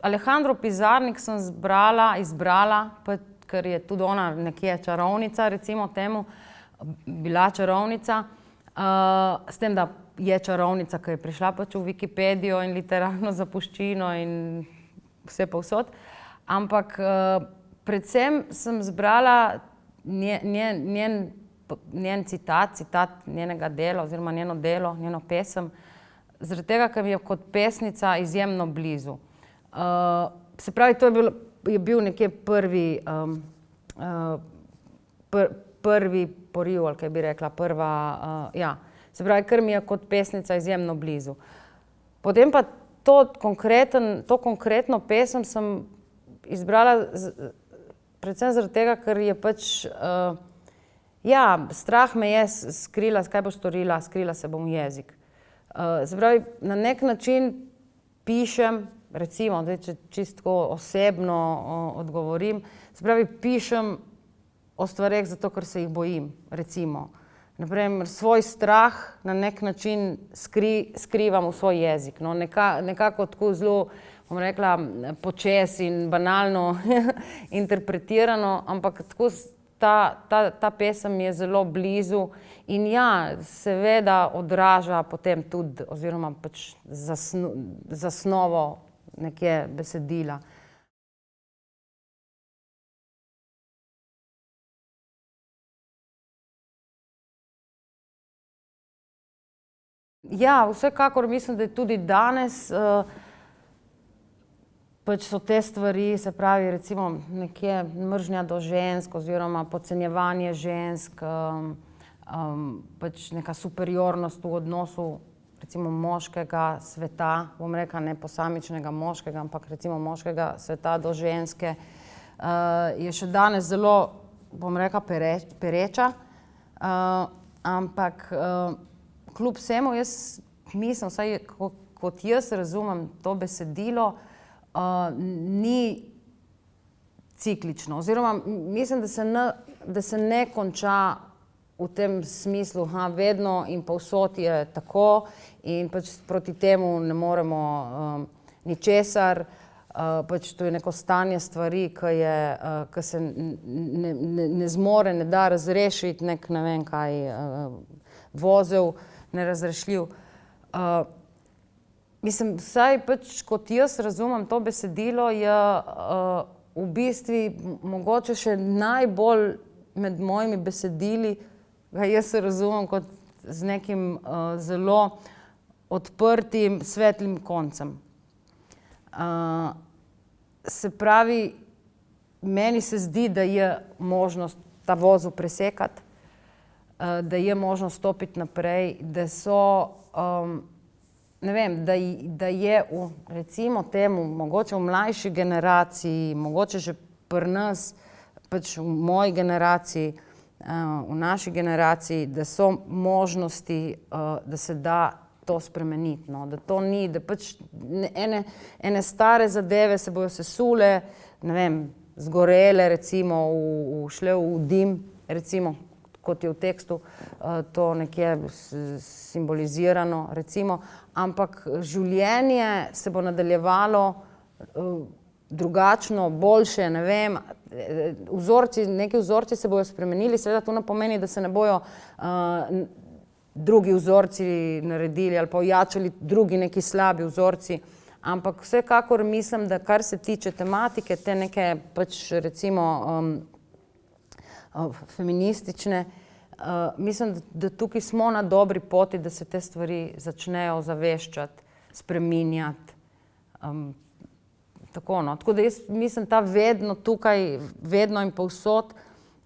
Alejandro Pizarnik sem izbrala, ker je tudi ona nekje čarovnica, recimo temu, bila čarovnica, s tem, da je čarovnica, ki je prišla pač v Wikipedijo in literarno zapuščino in vse povsod. Ampak predvsem sem zbrala njen citat njenega dela oziroma njeno delo, njeno pesem, zaradi tega, ker mi je kot pesnica izjemno blizu. Se pravi, to je bil nekje prvi poriv, ali kaj bi rekla, ja. Se pravi, ker mi je kot pesnica izjemno blizu. Potem pa to konkretno pesem sem izbrala predvsem zaradi tega, ker je pač, ja, strah me je skrila, kaj bo storila, skrila se bom v jezik. Se pravi, na nek način pišem, recimo, zdaj, če čisto osebno odgovorim, se pravi, pišem o stvareh zato, ker se jih bojim, recimo. Na primer, svoj strah na nek način skrivam v svoj jezik. No, nekako tako zelo, bom rekla, počez in banalno interpretirano, ampak tako ta pesem mi je zelo blizu in ja, seveda odraža potem tudi oziroma pač zasnovo nekje besedila. Ja, vsekakor mislim, da je tudi danes pač so te stvari, se pravi, recimo nekje mržnja do žensk oziroma podcenjevanje žensk, pač neka superiornost v odnosu recimo moškega sveta, bom rekla ne posamičnega moškega, ampak recimo moškega sveta do ženske, je še danes zelo, bom rekla, pereča, ampak kljub vsemu jaz mislim, vsaj kot jaz razumem to besedilo, ni ciklično oziroma mislim, da se ne konča v tem smislu, vedno in povsod je tako in pač proti temu ne moremo ničesar, pač to je neko stanje stvari, ki se ne zmore, ne da razrešiti, ne vem kaj, vozel nerazrešljiv. Mislim, vsaj pač kot jaz razumem to besedilo, je v bistvu mogoče še najbolj med mojimi besedili, ga jaz razumem kot z nekim zelo odprtim, svetlim koncem. Se pravi, meni se zdi, da je možnost ta vozel presekati, da je možnost stopiti naprej, da so, ne vem, da je recimo temu, mogoče v mlajši generaciji, mogoče že pri nas, pač v moji generaciji, v naši generaciji, da so možnosti, da se da to spremeniti, no, da to ni, da pač ene stare zadeve se bojo sesule, ne vem, zgorele recimo, šle v dim, recimo, kot je v tekstu to nekje simbolizirano, recimo, ampak življenje se bo nadaljevalo drugačno, boljše, ne vem, neki vzorci se bojo spremenili, seveda to ne pomeni, da se ne bojo drugi vzorci naredili ali pa ojačali drugi neki slabi vzorci, ampak vsekakor mislim, da kar se tiče tematike, te neke pač recimo feministične, mislim, da tukaj smo na dobri poti, da se te stvari začnejo ozaveščati, spreminjati. Tako, no. Tako da jaz mislim, ta vedno tukaj, vedno in povsod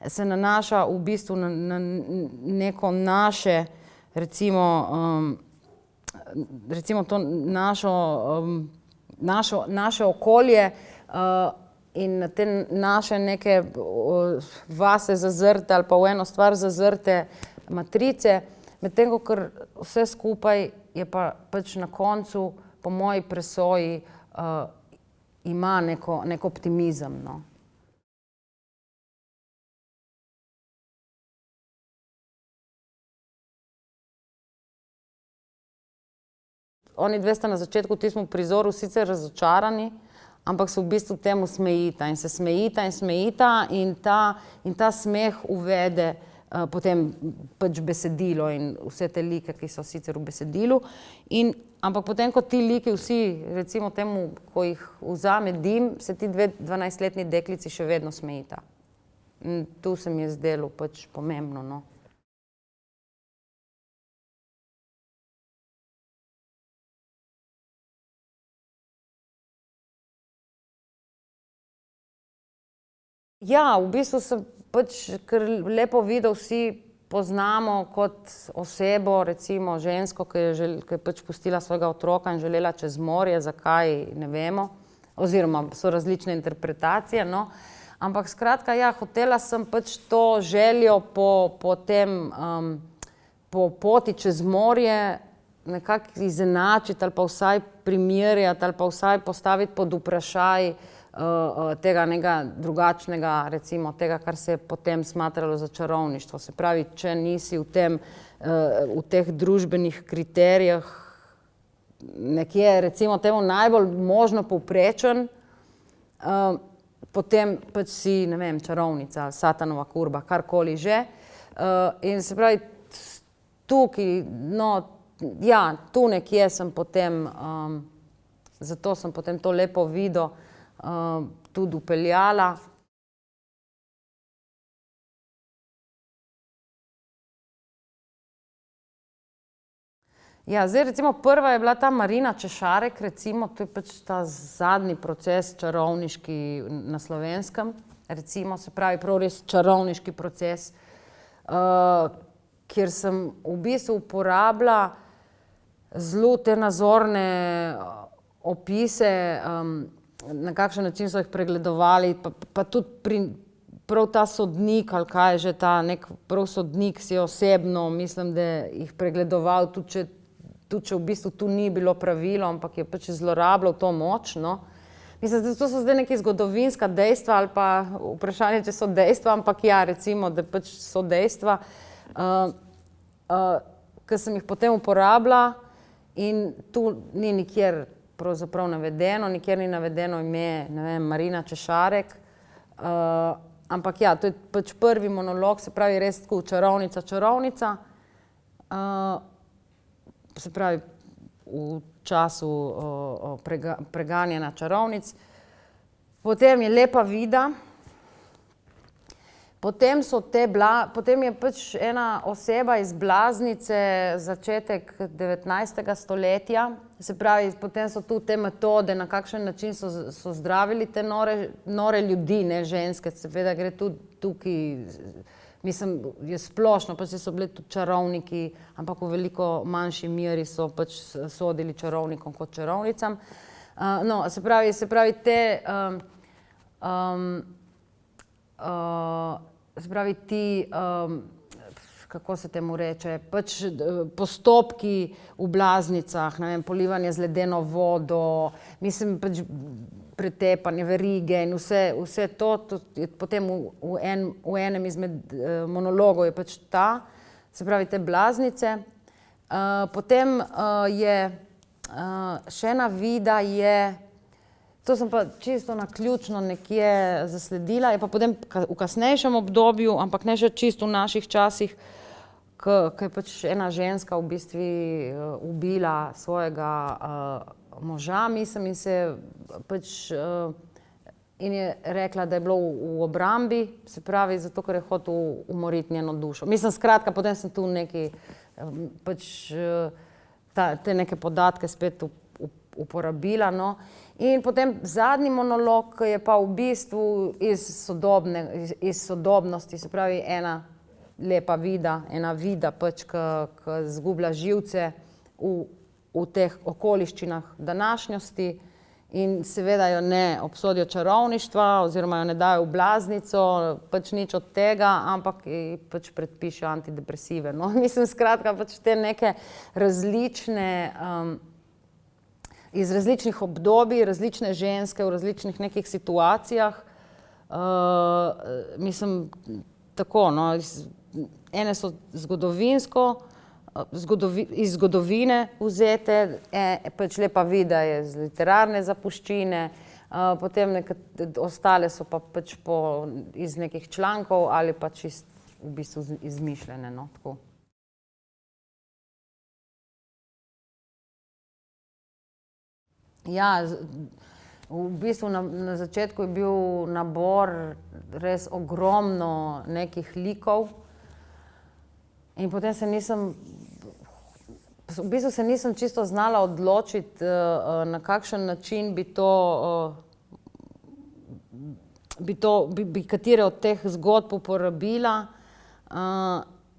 se nanaša v bistvu na neko naše, recimo to naše okolje in na te naše neke vase zazrte ali pa v eno stvar zazrte matrice, medtem ko kar vse skupaj je pa pač na koncu po moji presoji ima nek optimizem, no. Oni dve sta na začetku v tistem prizoru sicer razočarani, ampak se v bistvu temu smejita in se smejita in ta smeh uvede potem pač besedilo in vse te like, ki so sicer v besedilu. Ampak potem, ko ti liki vsi, recimo temu, ko jih vzame dim, se ti 12-letni deklici še vedno smejita. In tu se mi je zdelo pač pomembno, no. Ja, v bistvu sem pač kar lepo videl, vsi poznamo kot osebo, recimo žensko, ki je pač pustila svojega otroka in želela čez morje, zakaj, ne vemo, oziroma so različne interpretacije, no. Ampak skratka, ja, hotela sem pač to željo po tem, po poti čez morje nekako izenačiti ali pa vsaj primerjati ali pa vsaj postaviti pod vprašaj tega nekega drugačnega, recimo tega, kar se je potem smatralo za čarovništvo. Se pravi, če nisi v teh družbenih kriterijih nekje, recimo temu najbolj možno povprečen, potem pač si, ne vem, čarovnica, satanova kurba, karkoli že. In se pravi, tukaj, no, ja, tu nekje sem potem, zato sem potem to lepo videl, tudi vpeljala. Ja, zdaj recimo prva je bila ta Marina Češarek, recimo, to je pač ta zadnji proces čarovniški na Slovenskem, recimo, se pravi prav res čarovniški proces, kjer sem v bistvu uporabila zelo te nazorne opise, na kakšen način so jih pregledovali, pa tudi prav ta sodnik, ali kaj je že ta nek prav sodnik si je osebno, mislim, da jih pregledoval, tudi če v bistvu tu ni bilo pravilo, ampak je pač zlorabljal to moč, no. Mislim, da to so zdaj neka zgodovinska dejstva ali pa vprašanje, če so dejstva, ampak ja, recimo, da pač so dejstva, ki sem jih potem uporabila in tu ni nikjer pravzaprav navedeno, nikjer ni navedeno ime, ne vem, Marina Češarek, ampak ja, to je pač prvi monolog, se pravi res tako čarovnica, se pravi v času preganjanja čarovnic. Potem je Lepa Vida, potem je pač ena oseba iz Blaznice, začetek 19. stoletja, se pravi, potem so tu te metode, na kakšen način so zdravili te nore ljudi, ne ženske, seveda gre tudi tukaj, mislim, je splošno, pač so bili tudi čarovniki, ampak v veliko manjši meri so pač sodili čarovnikom kot čarovnicam. No, se pravi te, se pravi ti, kako se temu reče, pač postopki v Blaznicah, ne vem, polivanje z ledeno vodo, mislim, pač pretepanje verige in vse to je potem v enem izmed monologov je pač ta, se pravi te Blaznice. Potem je še ena vida je, to sem pa čisto naključno nekje zasledila, je pa potem v kasnejšem obdobju, ampak ne še čisto v naših časih, ko je pač ena ženska v bistvu ubila svojega moža, mislim, in se pač in je rekla, da je bilo v obrambi, se pravi, zato, ker je hotel umoriti njeno dušo. Mislim, skratka, potem sem tu neki pač te neke podatke spet uporabila, no. In potem zadnji monolog je pa v bistvu iz sodobnosti, se pravi ena lepa vida, ena vida pač, ki izgublja živce v teh okoliščinah današnjosti in seveda jo ne obsodijo čarovništva oziroma jo ne dajo v Blaznico, pač nič od tega, ampak pač predpišejo antidepresive, no. Mislim, skratka, pač te neke različne iz različnih obdobij, različne ženske v različnih nekih situacijah, mislim, tako, no, ene so zgodovinsko, iz zgodovine vzete, pač Lepa vida je iz literarne zapuščine, potem ostale so pa pač iz nekih člankov ali pa čist v bistvu izmišljene, no, tako. Ja, v bistvu na začetku je bil nabor res ogromno nekih likov in potem v bistvu se nisem čisto znala odločiti, na kakšen način bi katere od teh zgodb uporabila.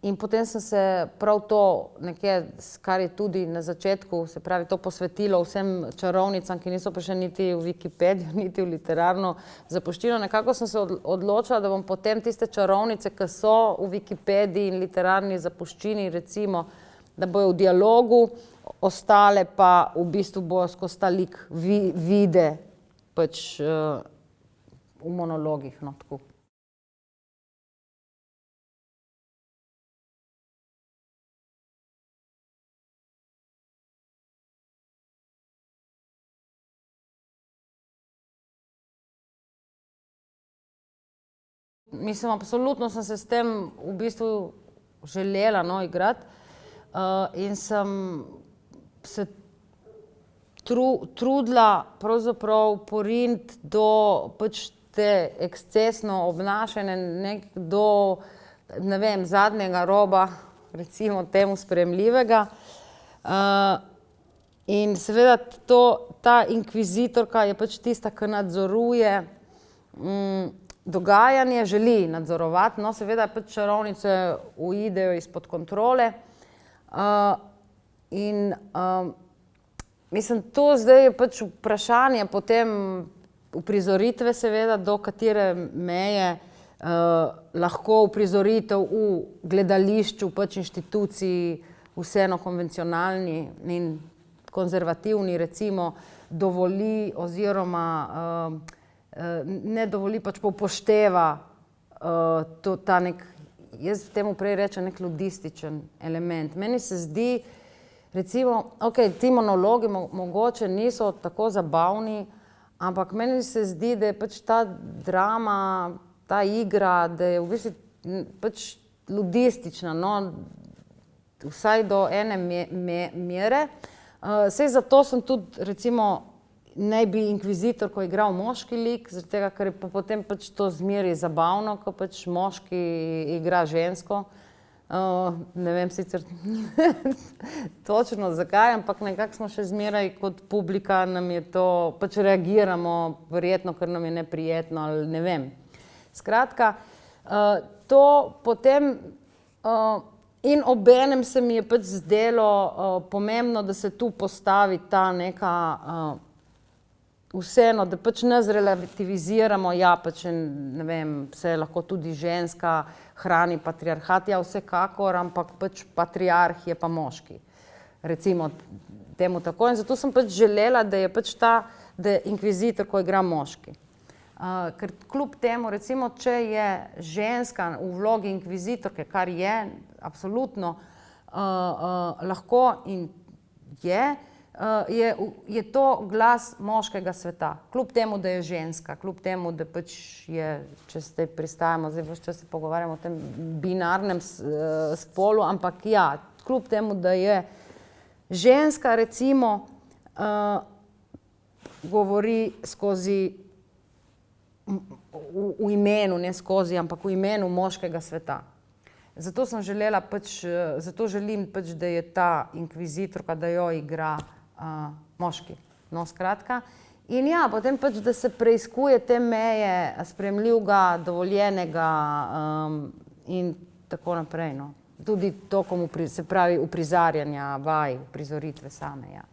In potem sem se prav to nekje, kar je tudi na začetku, se pravi, to posvetilo vsem čarovnicam, ki niso prišle niti v Wikipedijo, niti v literarno zapuščino. Nekako sem se odločila, da bom potem tiste čarovnice, ki so v Wikipediji in literarni zapuščini, recimo, da bojo v dialogu, ostale pa v bistvu bojo skozi ta lik vide pač v monologih, no, tako. Mislim, absolutno sem se s tem v bistvu želela, no, igrati. In sem se trudila pravzaprav poriniti do pač te ekscesno obnašanje do, ne vem, zadnjega roba, recimo temu sprejemljivega. In seveda ta inkvizitorka je pač tista, ki nadzoruje dogajanje, želi nadzorovati, no, seveda pač čarovnice uidejo izpod kontrole. In mislim, to zdaj je pač vprašanje potem uprizoritve, seveda, do katere meje lahko uprizoritev v gledališču, pač inštituciji, vseeno konvencionalni in konzervativni, recimo, dovoli oziroma ne dovoli, pač upošteva ta jaz temu prej rečem nek ludističen element. Meni se zdi, recimo, ti monologi mogoče niso tako zabavni, ampak meni se zdi, da je pač ta drama, ta igra, da je v bistvu pač ludistična, no, vsaj do ene mere. Saj zato sem tudi, recimo, naj bi inkvizitorko igral moški lik, zaradi tega, ker je potem pač to zmeraj zabavno, ko pač moški igra žensko. Ne vem sicer točno zakaj, ampak nekako smo še zmeraj kot publika, nam je to, pač reagiramo, verjetno, ker nam je neprijetno ali ne vem. Skratka, to potem in obenem se mi je pač zdelo pomembno, da se tu postavi ta neka vseeno, da pač ne zrelativiziramo, ja, pač ne vem, se lahko tudi ženska hrani patriarhat, ja, vsekakor, ampak pač patriarh je pa moški. Recimo temu tako. In zato sem pač želela, da je pač da inkvizitorko igra moški. Ker kljub temu, recimo, če je ženska v vlogi inkvizitorke, kar je absolutno lahko in je to glas moškega sveta. Kljub temu, da je ženska, kljub temu, da pač je, če zdaj pristajamo, zdaj ves čas se pogovarjamo o tem binarnem spolu, ampak ja, kljub temu, da je ženska, recimo, govori skozi v imenu, ne skozi, ampak v imenu moškega sveta. Zato sem želela pač, zato želim pač, da je ta inkvizitorka, da jo igra moški. No, skratka. In ja, potem pač, da se preiskuje te meje sprejemljivega, dovoljenega in tako naprej, no. Tudi tokom, se pravi, uprizarjanja vaj, uprizoritve same, ja.